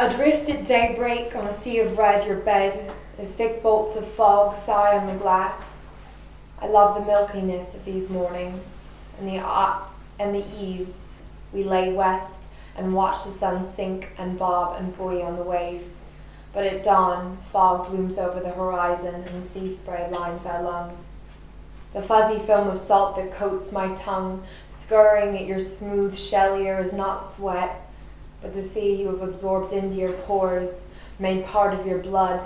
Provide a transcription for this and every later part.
Adrift at daybreak on a sea of red, your bed, as thick bolts of fog sigh on the glass. I love the milkiness of these mornings, and the ease we lay west and watch the sun sink and bob and buoy on the waves. But at dawn, fog blooms over the horizon and sea spray lines our lungs. The fuzzy film of salt that coats my tongue, scurrying at your smooth shell ear, is not sweat, but the sea you have absorbed into your pores, made part of your blood,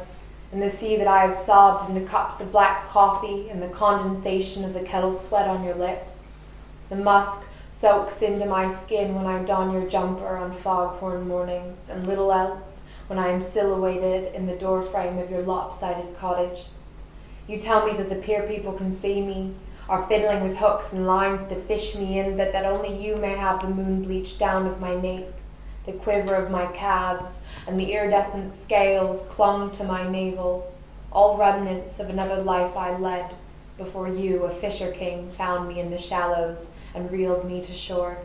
and the sea that I have sobbed into cups of black coffee and the condensation of the kettle sweat on your lips. The musk soaks into my skin when I don your jumper on foghorn mornings, and little else when I am silhouetted in the doorframe of your lopsided cottage. You tell me that the pier people can see me, are fiddling with hooks and lines to fish me in, but that only you may have the moon-bleached down of my nape, the quiver of my calves, and the iridescent scales clung to my navel, all remnants of another life I led before you, a fisher king, found me in the shallows and reeled me to shore.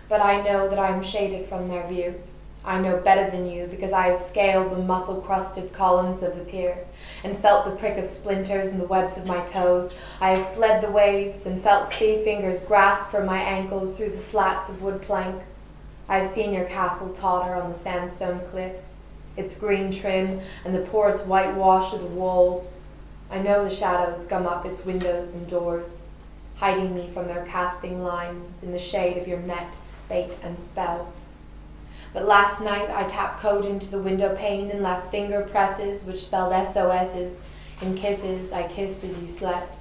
But I know that I am shaded from their view. I know better than you because I have scaled the muscle-crusted columns of the pier and felt the prick of splinters in the webs of my toes. I have fled the waves and felt sea fingers grasp for my ankles through the slats of wood plank. I have seen your castle totter on the sandstone cliff, its green trim and the porous whitewash of the walls. I know the shadows gum up its windows and doors, hiding me from their casting lines in the shade of your net, bait, and spell. But last night I tapped code into the window pane and left finger presses which spelled SOSs in kisses I kissed as you slept.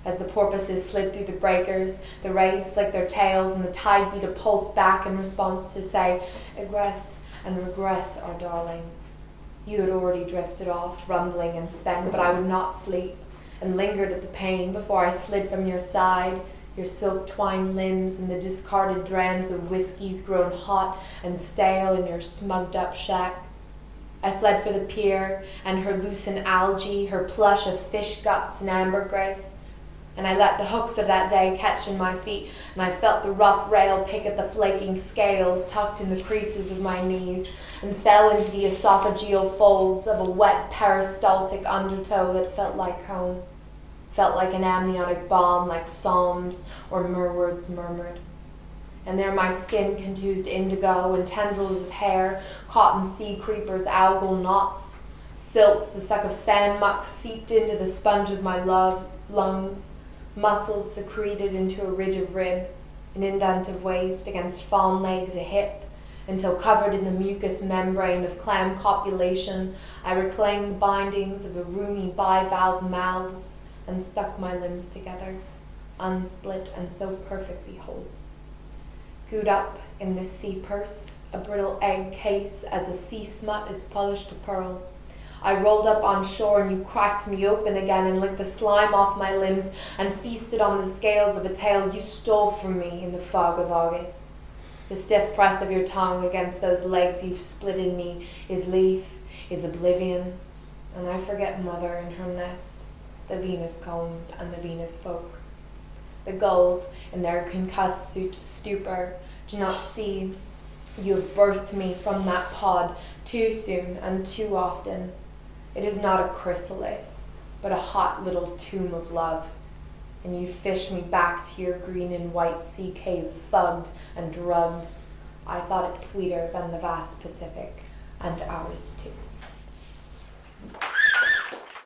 As the porpoises slid through the breakers, the rays flicked their tails, and the tide beat a pulse back in response to say, "Egress and regress, our darling." You had already drifted off, rumbling and spent, but I would not sleep, and lingered at the pane before I slid from your side, your silk-twined limbs and the discarded drams of whiskies grown hot and stale in your smugged-up shack. I fled for the pier and her loosened algae, her plush of fish guts and ambergris. And I let the hooks of that day catch in my feet, and I felt the rough rail pick at the flaking scales tucked in the creases of my knees, and fell into the esophageal folds of a wet peristaltic undertow that felt like home, felt like an amniotic balm, like psalms or words murmured. And there my skin contused indigo, and tendrils of hair, cotton sea creepers, algal knots, silts, the suck of sand muck seeped into the sponge of my lungs, muscles secreted into a ridge of rib, an indent of waist, against fawn legs a hip, until covered in the mucous membrane of clam copulation, I reclaimed the bindings of the roomy bivalve mouths and stuck my limbs together, unsplit and so perfectly whole. Gooed up in this sea purse, a brittle egg case as a sea smut is polished to pearl, I rolled up on shore and you cracked me open again and licked the slime off my limbs and feasted on the scales of a tale you stole from me in the fog of August. The stiff press of your tongue against those legs you've split in me is leaf, is oblivion, and I forget mother and her nest, the Venus combs and the Venus folk. The gulls in their concussed stupor do not see you have birthed me from that pod too soon and too often. It is not a chrysalis, but a hot little tomb of love, and you fish me back to your green and white sea cave, thugged and drugged. I thought it sweeter than the vast Pacific, and ours too.